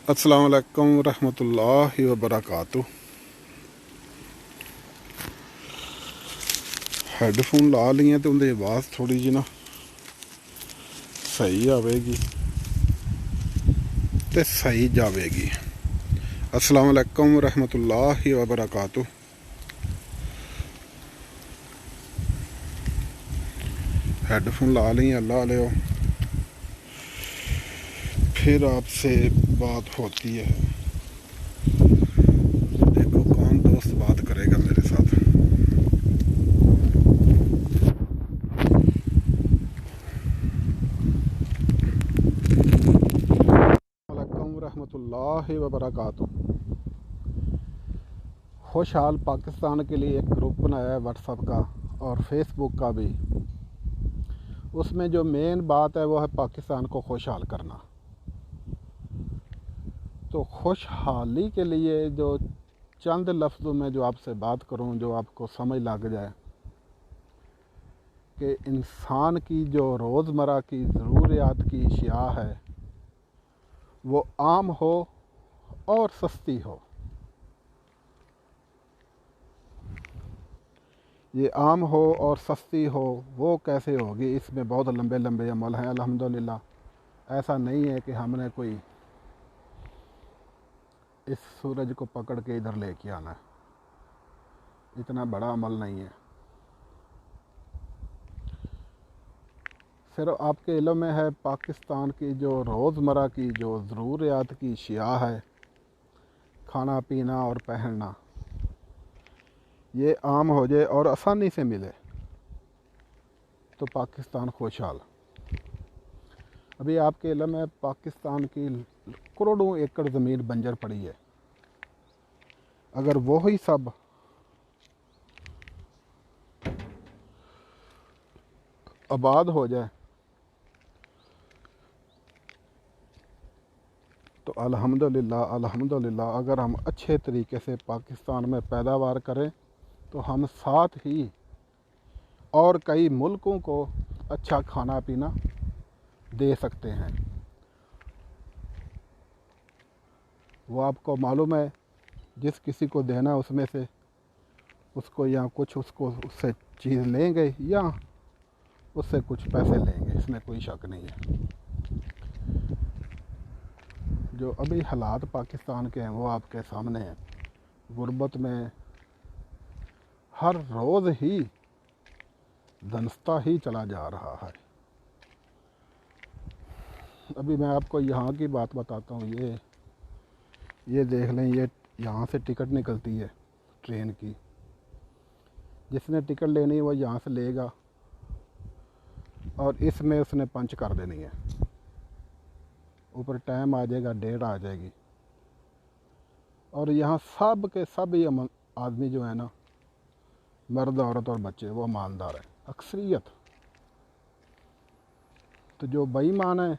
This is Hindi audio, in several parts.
अस्सलाम वालेकुम रहमतुल्लाहि व बरकातुहू। हैडफोन ला लिए तो उनकी आवाज़ थोड़ी जी ना सही आवेगी तो सही जावेगी। अस्सलाम वालेकुम रहमतुल्लाहि व बरकातुहू। हैडफोन ला लिए, ला लो, फिर आपसे बात होती है। देखो कौन दोस्त बात करेगा मेरे साथ। वालेकुम रहमतुल्लाहि व बरकातुहू। खुशहाल पाकिस्तान के लिए एक ग्रुप बनाया है व्हाट्सएप का और फेसबुक का भी। उसमें जो मेन बात है वो है पाकिस्तान को खुशहाल करना। तो खुशहाली के लिए जो चंद लफ्ज़ों में जो आपसे बात करूं, जो आपको समझ लग जाए कि इंसान की जो रोज़मर्रा की ज़रूरियात की अशिया है वो आम हो और सस्ती हो। ये आम हो और सस्ती हो वो कैसे होगी, इसमें बहुत लंबे लंबे अमल हैं अल्हम्दुलिल्लाह। ऐसा नहीं है कि हमने कोई इस सूरज को पकड़ के इधर लेके आना है, इतना बड़ा अमल नहीं है। सिर्फ आपके इल्म में है पाकिस्तान की जो रोज़मर्रा की जो ज़रूरियात की अशिया है, खाना पीना और पहनना, ये आम हो जाए और आसानी से मिले तो पाकिस्तान खुशहाल। अभी आपके इल्म में पाकिस्तान की करोड़ों एकड़ ज़मीन बंजर पड़ी है। अगर वही सब आबाद हो जाए तो अल्हम्दुलिल्लाह अल्हम्दुलिल्लाह। अगर हम अच्छे तरीके से पाकिस्तान में पैदावार करें तो हम साथ ही और कई मुल्कों को अच्छा खाना पीना दे सकते हैं। वो आपको मालूम है, जिस किसी को देना उसमें से उसको या कुछ उसको उससे चीज़ लेंगे या उससे कुछ पैसे लेंगे, इसमें कोई शक नहीं है। जो अभी हालात पाकिस्तान के हैं वो आपके सामने हैं। गुर्बत में हर रोज़ ही धनस्ता ही चला जा रहा है। अभी मैं आपको यहाँ की बात बताता हूँ। ये देख लें, ये यहाँ से टिकट निकलती है ट्रेन की। जिसने टिकट लेनी है वो यहाँ से लेगा और इसमें उसने पंच कर देनी है। ऊपर टाइम आ जाएगा, डेट आ जाएगी। और यहाँ सब के सब ही आदमी जो है ना, मर्द औरत और बच्चे, वो ईमानदार है अक्सरियत। तो जो बेईमान है,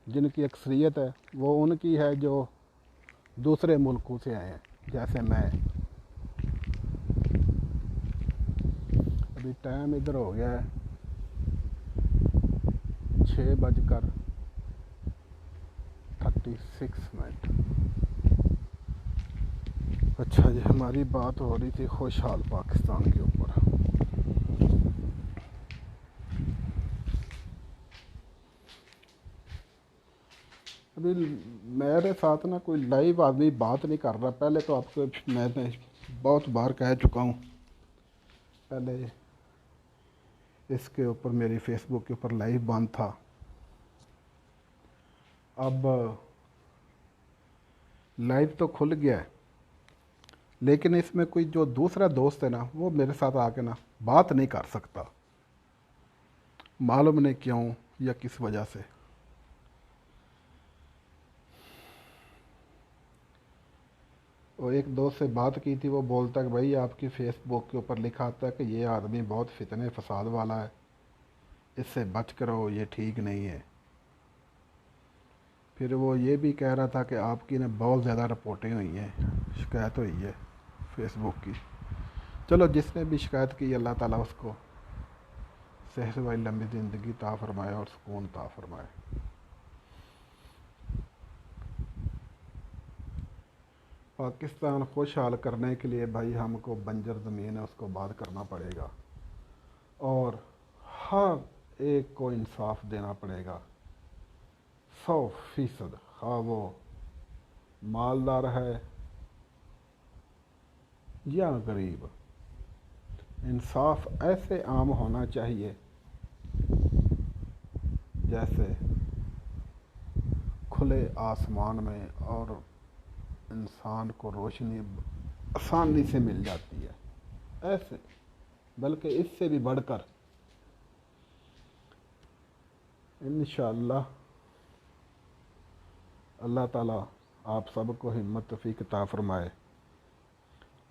जिनकी अक्सरियत है, वो उनकी है जो दूसरे मुल्कों से आए हैं, जैसे मैं। अभी टाइम इधर हो गया है 6:36। अच्छा जी, हमारी बात हो रही थी खुशहाल पाकिस्तान के ऊपर। अभी मेरे साथ ना कोई लाइव आदमी बात नहीं कर रहा। पहले तो आपको मैंने बहुत बार कह चुका हूँ, पहले इसके ऊपर मेरी फेसबुक के ऊपर लाइव बंद था। अब लाइव तो खुल गया है, लेकिन इसमें कोई जो दूसरा दोस्त है ना, वो मेरे साथ आके ना बात नहीं कर सकता। मालूम नहीं क्यों या किस वजह से। और एक दोस्त से बात की थी, वो बोलता कि भाई आपकी फेसबुक के ऊपर लिखा आता है कि ये आदमी बहुत फितने फसाद वाला है, इससे बच कर रहो, ये ठीक नहीं है। फिर वो ये भी कह रहा था कि आपकी ना बहुत ज़्यादा रिपोर्टें हुई हैं, शिकायत हुई है फेसबुक की। चलो, जिसने भी शिकायत की अल्लाह ताला उसको सेहत वाली लंबी ज़िंदगी ता फरमाए और सुकून ता फरमाए। पाकिस्तान खुशहाल करने के लिए भाई हमको बंजर ज़मीन है उसको बात करना पड़ेगा और हर एक को इंसाफ देना पड़ेगा 100%। हाँ वो मालदार है या गरीब, इंसाफ ऐसे आम होना चाहिए जैसे खुले आसमान में और इंसान को रोशनी आसानी से मिल जाती है, ऐसे बल्कि इससे भी बढ़कर इंशाअल्लाह अल्लाह ताला आप सबको हिम्मत तौफीक अता फरमाए।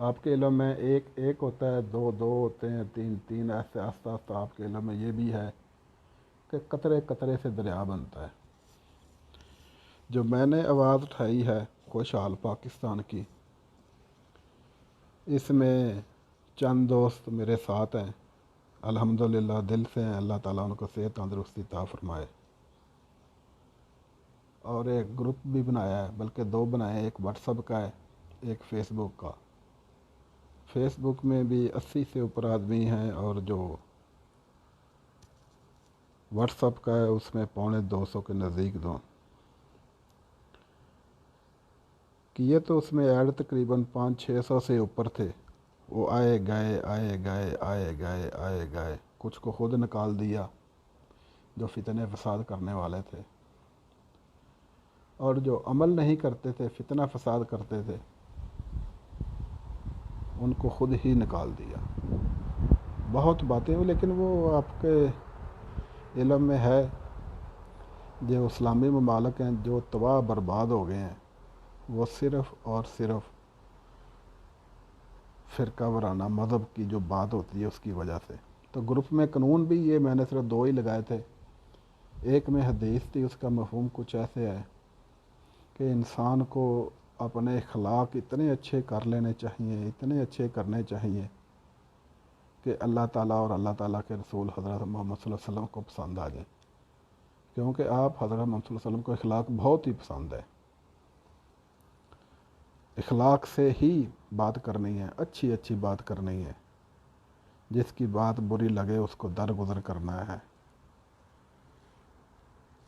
आपके इल्म में एक एक होता है, दो दो होते हैं, तीन तीन, ऐसे आस्ता आस्ता आपके इल्म में ये भी है कि कतरे कतरे से दरिया बनता है। जो मैंने आवाज़ उठाई है खुशहाल पाकिस्तान की, इसमें चंद दोस्त मेरे साथ हैं, अल्हम्दुलिल्लाह दिल से हैं, अल्लाह ताला उनको सेहत तंदुरुस्ती अता फरमाए। और एक ग्रुप भी बनाया है, बल्कि दो बनाए हैं, एक व्हाट्सएप का है, एक फ़ेसबुक का। फ़ेसबुक में भी 80 से ऊपर आदमी हैं और जो व्हाट्सएप का है उसमें 250 के नज़दीक दो किए, तो उसमें ऐड तकरीबन 500-600 से ऊपर थे। वो आए गए आए गए आए गए आए गए, कुछ को खुद निकाल दिया जो फितने फसाद करने वाले थे, और जो अमल नहीं करते थे, फितना फसाद करते थे, उनको खुद ही निकाल दिया। बहुत बातें हुई, लेकिन वो आपके इल्म में है जो इस्लामी ममालिक हैं जो तबाह बर्बाद हो गए हैं, वो सिर्फ़ और सिर्फ फ़िरका वराना मज़हब की जो बात होती है उसकी वजह से। तो ग्रुप में कानून भी ये मैंने सिर्फ दो ही लगाए थे। एक में हदीस थी, उसका मफ़हूम कुछ ऐसे है कि इंसान को अपने अखलाक इतने अच्छे कर लेने चाहिए, इतने अच्छे करने चाहिए कि अल्लाह ताला और अल्लाह ताला के रसूल हज़रत मोहम्मद सल्लल्लाहु अलैहि वसल्लम को पसंद आ जाए, क्योंकि आप हज़रत मोहम्मद सल्लल्लाहु अलैहि वसल्लम को अखलाक बहुत ही पसंद है। अखलाक से ही बात करनी है, अच्छी अच्छी बात करनी है, जिसकी बात बुरी लगे उसको दरगुजर करना है।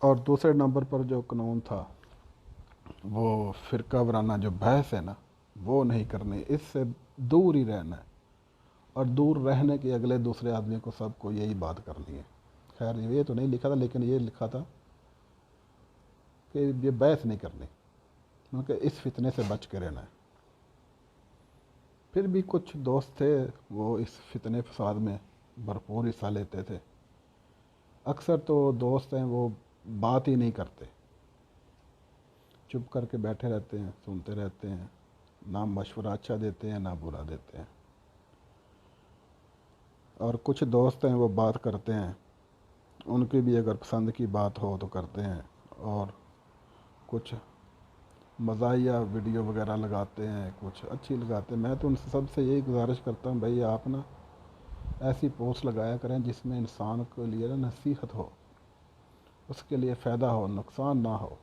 और दूसरे नंबर पर जो कानून था वो फ़िरका वराना जो बहस है ना, वो नहीं करनी, इससे दूर ही रहना है। और दूर रहने के अगले दूसरे आदमी को सबको यही बात करनी है। खैर ये तो नहीं लिखा था, लेकिन ये लिखा था कि ये बहस नहीं करनी, क्योंकि इस फितने से बच के रहना है। फिर भी कुछ दोस्त थे वो इस फितने फसाद में भरपूर हिस्सा लेते थे। अक्सर तो दोस्त हैं वो बात ही नहीं करते, चुप करके बैठे रहते हैं, सुनते रहते हैं, ना मशवरा अच्छा देते हैं ना बुरा देते हैं। और कुछ दोस्त हैं वो बात करते हैं, उनकी भी अगर पसंद की बात हो तो करते हैं, और कुछ मज़ाहिया वीडियो वगैरह लगाते हैं, कुछ अच्छी लगाते हैं। मैं तो उनसे सबसे यही गुजारिश करता हूँ, भाई आप ना ऐसी पोस्ट लगाया करें जिसमें इंसान के लिए ना नसीहत हो, उसके लिए फ़ायदा हो, नुकसान ना हो।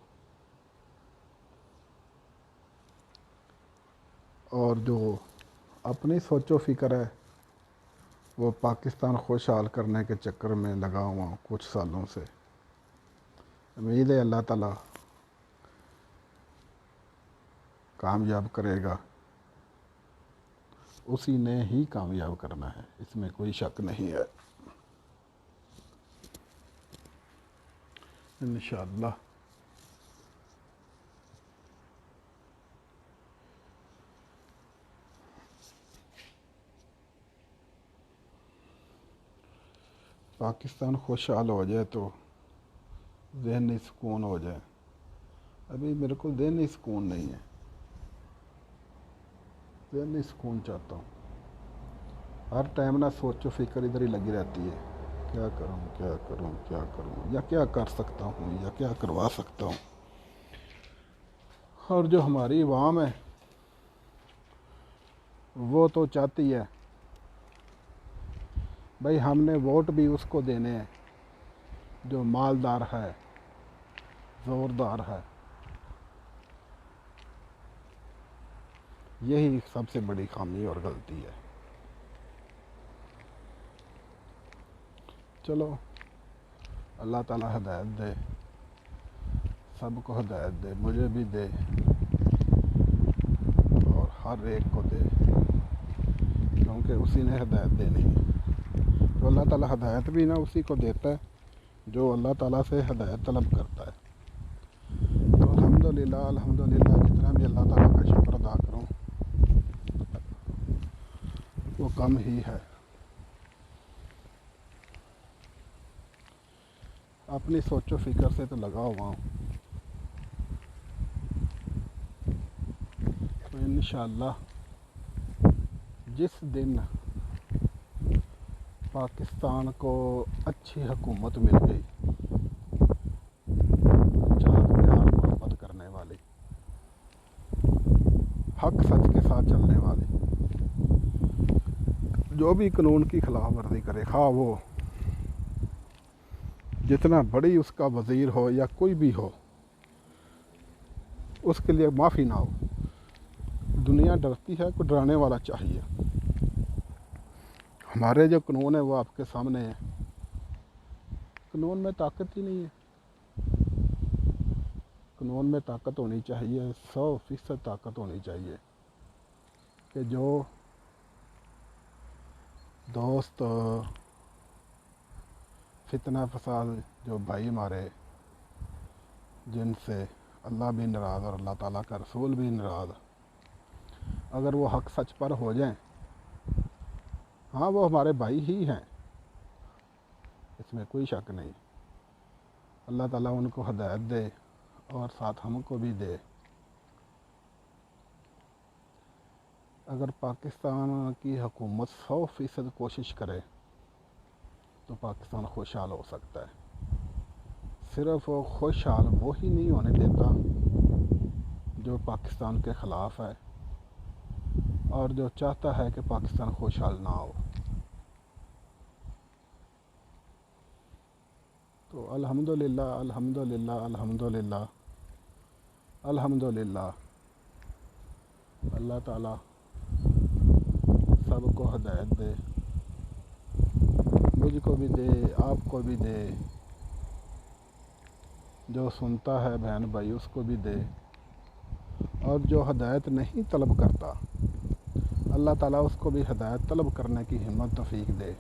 और जो अपनी सोचो फ़िक्र है वो पाकिस्तान खुशहाल करने के चक्कर में लगा हुआ हूँ कुछ सालों से। उम्मीद है अल्लाह ताला कामयाब करेगा, उसी ने ही कामयाब करना है, इसमें कोई शक नहीं है, इंशाअल्लाह। पाकिस्तान खुशहाल हो जाए तो ज़हनी सुकून हो जाए। अभी मेरे को ज़हनी सुकून नहीं है, ज़हनी सुकून चाहता हूँ। हर टाइम ना सोचो फिक्र इधर ही लगी रहती है, क्या करूँ क्या करूँ क्या करूँ, या क्या कर सकता हूँ या क्या करवा सकता हूँ। और जो हमारी अवाम है वो तो चाहती है भाई हमने वोट भी उसको देने हैं जो मालदार है, ज़ोरदार है। यही सबसे बड़ी खामी और गलती है। चलो अल्लाह ताला हिदायत दे, सबको हिदायत दे, मुझे भी दे और हर एक को दे, क्योंकि उसी ने हिदायत देनी है। तो अल्लाह ताला हिदायत भी ना उसी को देता है जो अल्लाह ताला से हिदायत तलब करता है। तो अल्हम्दुलिल्लाह अल्हम्दुलिल्लाह, जितना भी अल्लाह ताला का शुक्र अदा करूँ वो कम ही है। अपनी सोचो फिक्र से तो लगा हुआ हूँ, तो इंशाअल्लाह जिस दिन पाकिस्तान को अच्छी हुकूमत मिल गई, चाहत प्यार मोहब्बत करने वाली, हक सच के साथ चलने वाली, जो भी कानून की खिलाफ वर्जी करे, खा वो जितना बड़ी उसका वज़ीर हो या कोई भी हो, उसके लिए माफ़ी ना हो। दुनिया डरती है, कोई डराने वाला चाहिए। हमारे जो कानून है वो आपके सामने है, कानून में ताकत ही नहीं है। कानून में ताकत होनी चाहिए, 100% ताकत होनी चाहिए कि जो दोस्त फितना फसाद, जो भाई हमारे जिनसे अल्लाह भी नाराज़ और अल्लाह ताला का रसूल भी नाराज़, अगर वो हक सच पर हो जाएं, हाँ वो हमारे भाई ही हैं, इसमें कोई शक नहीं। अल्लाह ताला उनको हिदायत दे और साथ हमको भी दे। अगर पाकिस्तान की हुकूमत 100% कोशिश करे तो पाकिस्तान खुशहाल हो सकता है। सिर्फ वो खुशहाल वो ही नहीं होने देता जो पाकिस्तान के ख़िलाफ़ है और जो चाहता है कि पाकिस्तान खुशहाल ना हो। तो अल्हम्दुलिल्लाह अल्हम्दुलिल्लाह अल्हम्दुलिल्लाह अल्हम्दुलिल्लाह, अल्लाह ताला सबको हिदायत दे, मुझको भी दे, आपको भी दे, जो सुनता है बहन भाई उसको भी दे, और जो हिदायत नहीं तलब करता अल्लाह ताला उसको भी हिदायत तलब करने की हिम्मत तौफीक दे।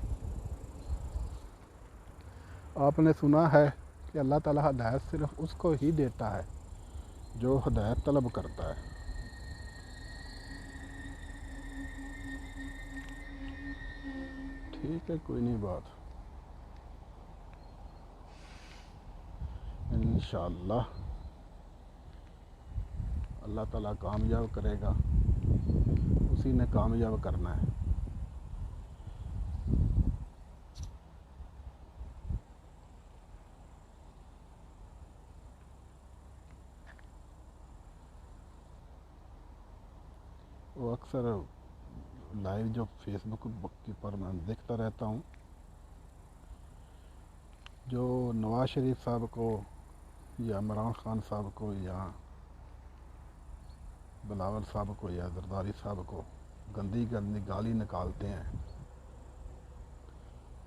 आपने सुना है कि अल्लाह ताला हिदायत सिर्फ उसको ही देता है जो हिदायत तलब करता है। ठीक है, कोई नहीं बात, इंशाअल्लाह अल्लाह ताला कामयाब करेगा, उसी ने कामयाब करना है। वो अक्सर लाइव जो फेसबुक पर मैं देखता रहता हूँ, जो नवाज शरीफ साहब को या इमरान खान साहब को या बिलावल साहब को या जरदारी साहब को गंदी गंदी गाली निकालते हैं,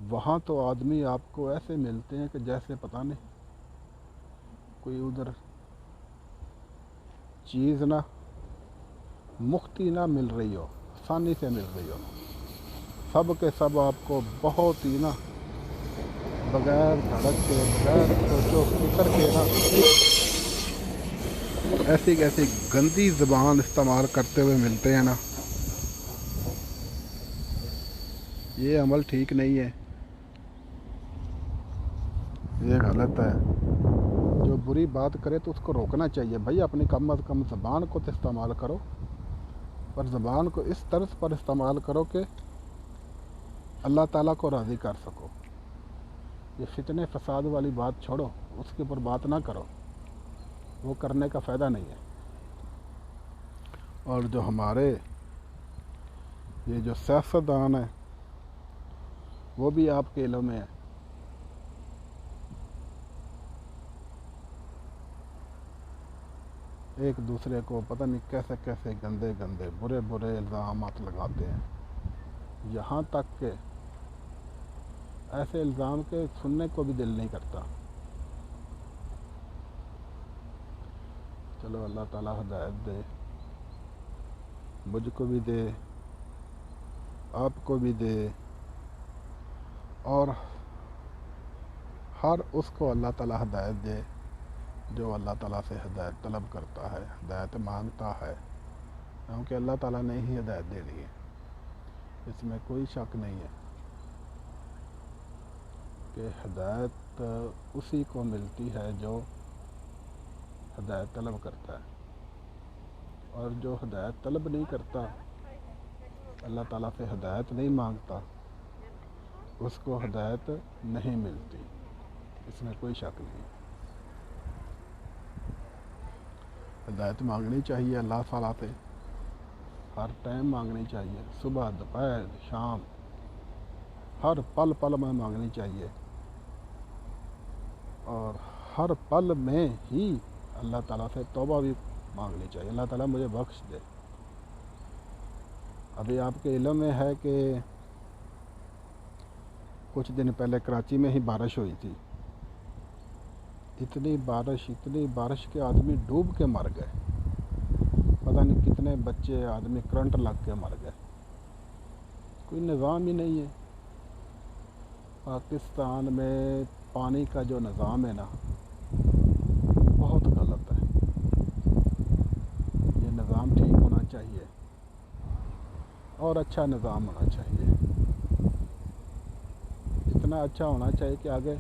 वहाँ तो आदमी आपको ऐसे मिलते हैं कि जैसे पता नहीं कोई उधर चीज़ ना मुफ्ती ना मिल रही हो, आसानी से मिल रही हो। सब के सब आपको बहुत ही ना बगैर धड़क के, बगैर सोचो फिक्र के ना ऐसी ऐसी गंदी ज़बान इस्तेमाल करते हुए मिलते हैं ना, ये अमल ठीक नहीं है, ये गलत है। जो बुरी बात करे तो उसको रोकना चाहिए। भाई अपनी कम अज़ कम ज़बान को तो इस्तेमाल करो, पर ज़बान को इस तर्ज पर इस्तेमाल करो कि अल्लाह ताला को राज़ी कर सको। ये फितने फसाद वाली बात छोड़ो, उसके ऊपर बात ना करो, वो करने का फ़ायदा नहीं है। और जो हमारे ये जो सियासतदान है वो भी आपके इल्म में है। एक दूसरे को पता नहीं कैसे कैसे गंदे गंदे बुरे बुरे इल्ज़ामात लगाते हैं, यहाँ तक कि ऐसे इल्ज़ाम के सुनने को भी दिल नहीं करता। चलो अल्लाह ताला हिदायत दे, मुझको भी दे, आपको भी दे, और हर उसको अल्लाह ताला हिदायत दे जो अल्लाह ताला से हिदायत तलब करता है, हिदायत मांगता है, क्योंकि अल्लाह ताला ने ही हिदायत देनी है, इसमें कोई शक नहीं है कि हिदायत उसी को मिलती है जो हिदायत तलब करता है, और जो हिदायत तलब नहीं करता, अल्लाह ताला से हिदायत नहीं मांगता, उसको हिदायत नहीं मिलती, इसमें कोई शक नहीं। हिदायत मांगनी चाहिए अल्लाह ताला से, हर टाइम मांगनी चाहिए, सुबह दोपहर शाम, हर पल पल में मांगनी चाहिए, और हर पल में ही अल्लाह ताला से तौबा भी मांगनी चाहिए, अल्लाह ताला मुझे बख्श दे। अभी आपके इल्म में है कि कुछ दिन पहले कराची में ही बारिश हुई थी, इतनी बारिश के आदमी डूब के मर गए, पता नहीं कितने बच्चे आदमी करंट लग के मर गए। कोई निज़ाम ही नहीं है पाकिस्तान में, पानी का जो निज़ाम है ना बहुत गलत है, ये निज़ाम ठीक होना चाहिए और अच्छा निज़ाम होना चाहिए, इतना अच्छा होना चाहिए कि आगे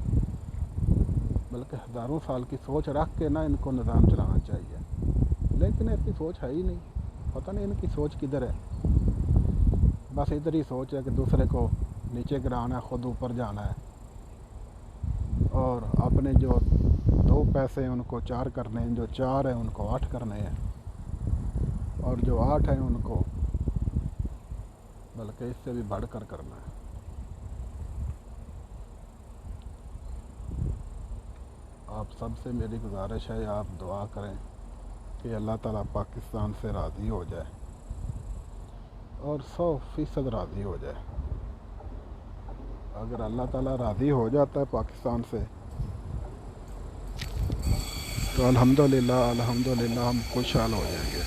बल्कि हज़ारों साल की सोच रख के ना इनको निज़ाम चलाना चाहिए, लेकिन ऐसी सोच है ही नहीं, पता नहीं इनकी सोच किधर है। बस इधर ही सोच है कि दूसरे को नीचे गिराना है, ख़ुद ऊपर जाना है, और अपने जो 2 पैसे हैं उनको 4 करने हैं, जो 4 हैं उनको 8 करने हैं, और जो 8 हैं उनको बल्कि इससे भी बढ़कर करना है। आप सबसे मेरी गुजारिश है, आप दुआ करें कि अल्लाह ताला पाकिस्तान से राज़ी हो जाए और 100% राज़ी हो जाए। अगर अल्लाह ताला राज़ी हो जाता है पाकिस्तान से तो अल्हम्दुलिल्लाह अल्हम्दुलिल्लाह हम खुशहाल हो जाएंगे।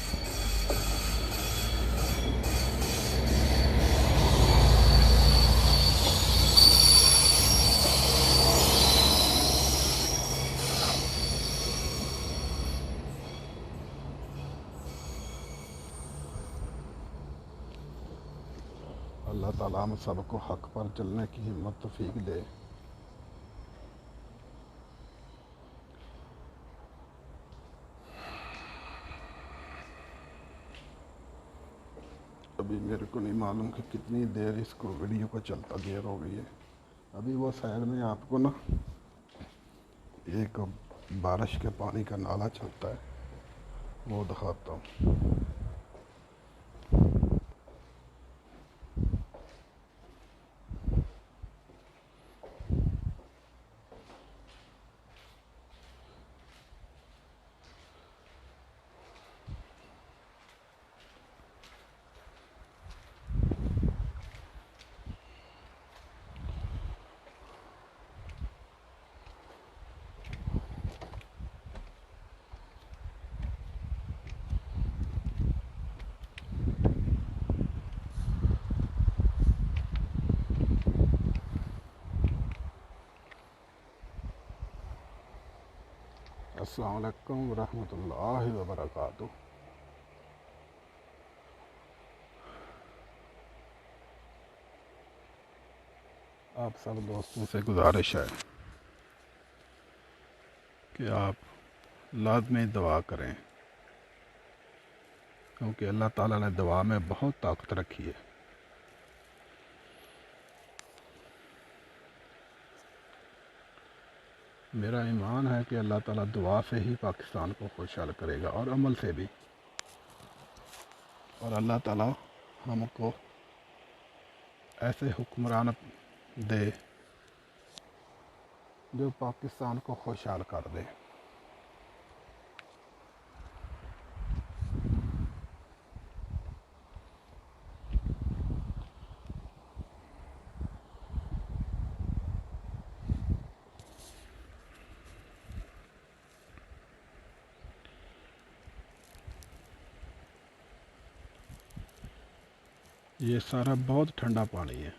अल्लाह ताला हम सबको हक़ पर चलने की हिम्मत तौफीक दे। अभी मेरे को नहीं मालूम कि कितनी देर इसको वीडियो को चलता देर हो गई है। अभी वो साइड में आपको ना एक बारिश के पानी का नाला चलता है, वो दिखाता हूँ। अस्सलाम वालेकुम रहमतुल्लाहि व बरकातुहू। आप सब दोस्तों से गुजारिश है कि आप लाज़मी दुआ करें, क्योंकि अल्लाह ताला ने दुआ में बहुत ताकत रखी है। मेरा ईमान है कि अल्लाह ताला दुआ से ही पाकिस्तान को खुशहाल करेगा और अमल से भी, और अल्लाह ताला हमको ऐसे हुक्मरान दे जो पाकिस्तान को खुशहाल कर दे। ये सारा बहुत ठंडा पानी है।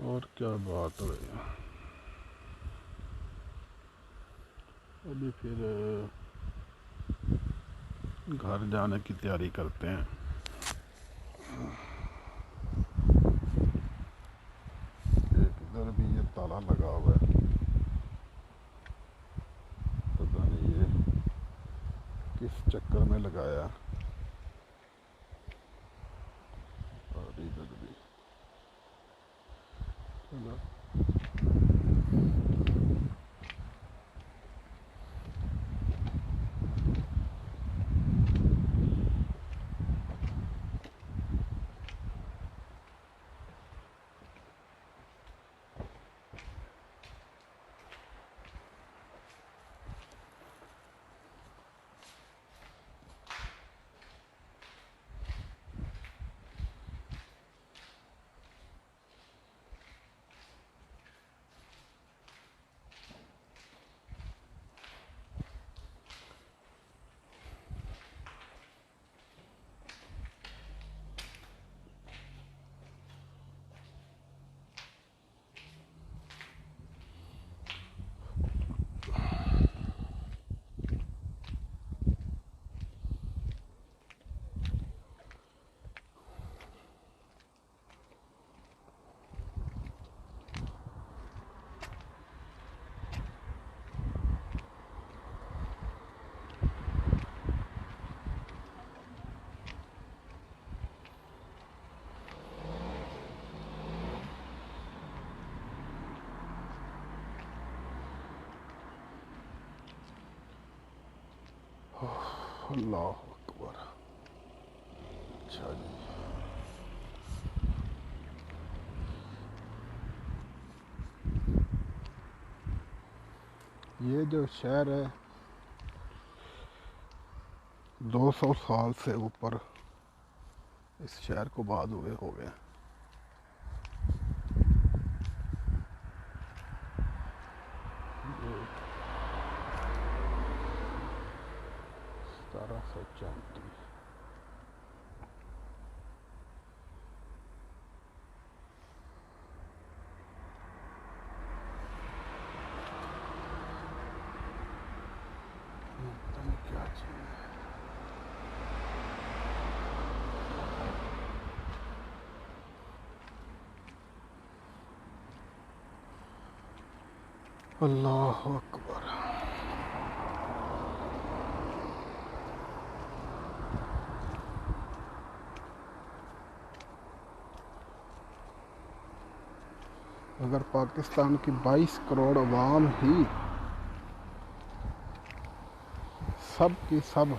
और क्या बात है। अभी फिर घर जाने की तैयारी करते हैं। एक इधर भी ये ताला लगा हुआ है, पता नहीं ये किस चक्कर में लगाया। और इधर भी चलो। अल्लाह अकबर। अच्छा जी, ये जो शहर है 200 साल से ऊपर इस शहर को बाद हुए हो गए। ये 1734। पता नहीं क्या चीज़ है। अल्लाह अकबर। अगर पाकिस्तान की 22 करोड़ अवाम ही सब की सब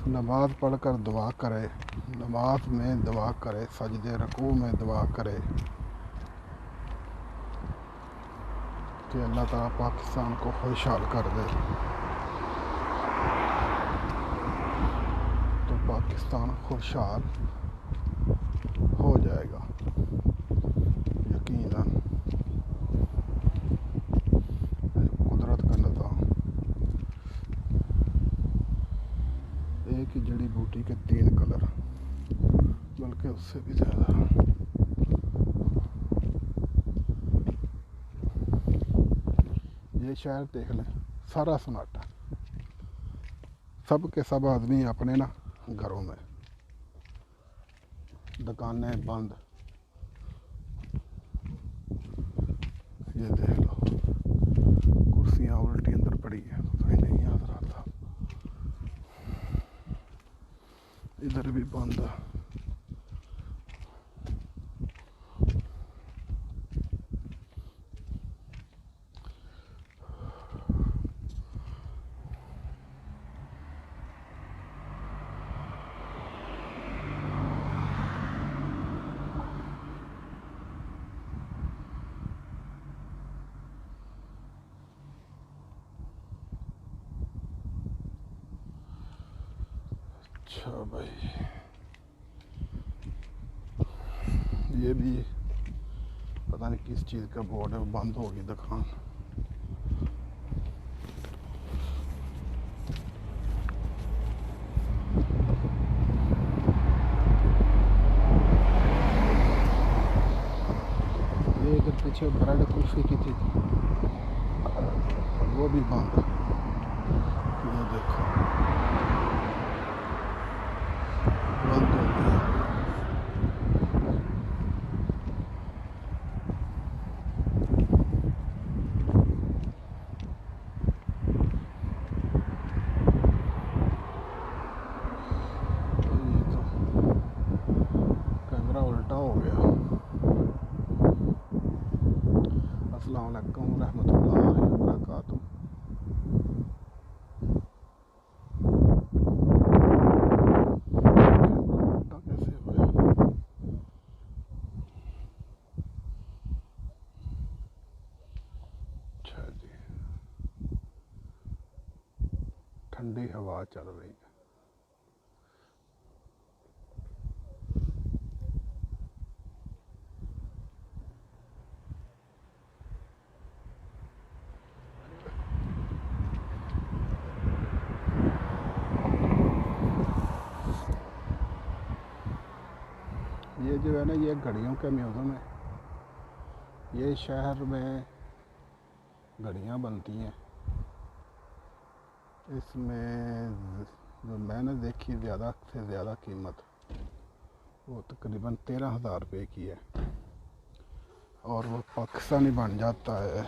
नमाज पढ़कर दुआ करे, नमाज में दुआ करे, सजदे रकू में दुआ करे कि अल्लाह ताला पाकिस्तान को खुशहाल कर दे, तो पाकिस्तान खुशहाल हो जाएगा यकीनन। कुदरत का निज़ाम। एक ही जड़ी बूटी के 3 कलर, बल्कि उससे भी ज़्यादा। ये शहर देख लें, सारा सन्नाटा, सब के सब आदमी अपने ना घरों में, दुकानें बंद। ये देख लो, कुर्सियाँ उल्टी अंदर पड़ी हैं, पता ही नहीं याद रहा था। इधर भी बंद है। अच्छा भाई, ये भी पता नहीं किस चीज़ का बोर्ड है, बंद होगी दुकान। ये इधर पीछे ब्रेड कुल्फी की थी, वो भी बंद। ये देखो बंद हो गया। तो ये तो कैमरा उल्टा हो गया। अस्सलाम वालेकुम रहमतुल्लाहि व बरकातुहू। कैमरा उल्टा कैसे हुआ? अच्छा जी, ठंडी हवा चल रही है। ये जो है ना, ये घड़ियों का म्यूज़ियम है। ये शहर में घड़ियाँ बनती हैं। इसमें जो मैंने देखी ज़्यादा से ज़्यादा कीमत वो तकरीबन 13,000 रुपये की है, और वो पाकिस्तानी बन जाता है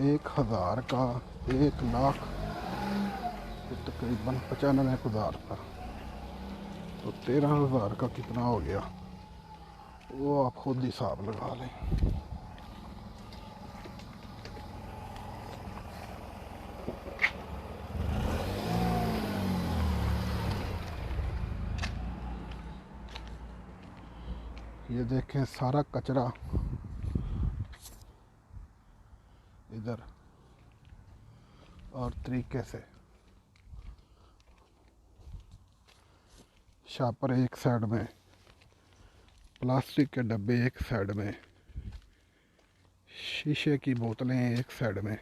1,000 का, 1,00,000 तो तकरीबन 95,000 का। तो 13,000 का कितना हो गया, वो आप खुद हिसाब लगा लें। ये देखें सारा कचरा इधर, और तरीके से शापर एक साइड में, प्लास्टिक के डब्बे एक साइड में, शीशे की बोतलें एक साइड में।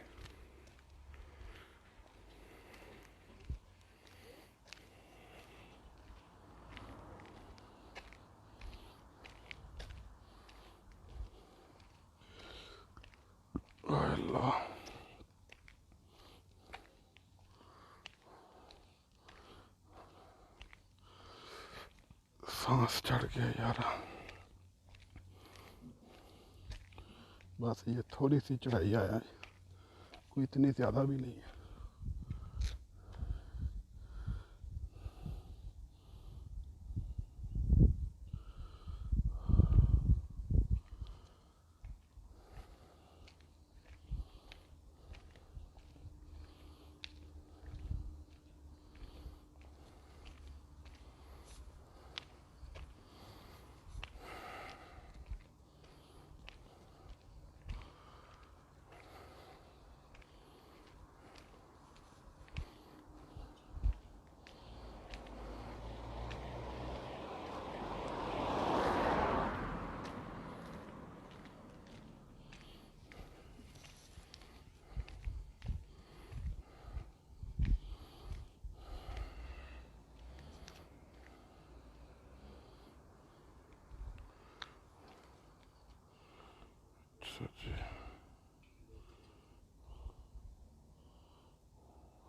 अल्लाह, सांस चढ़ गया यार। बस ये थोड़ी सी चढ़ाई आया है, कोई इतनी ज़्यादा भी नहीं है।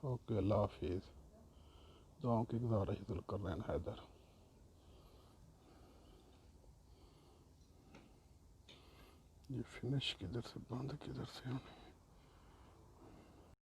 ओके, अल्लाह हाफिज़। दुआओं की गुज़ारिश जुल्करनैन हैदर। ये फिनिश किधर से, बंद किधर से होनी?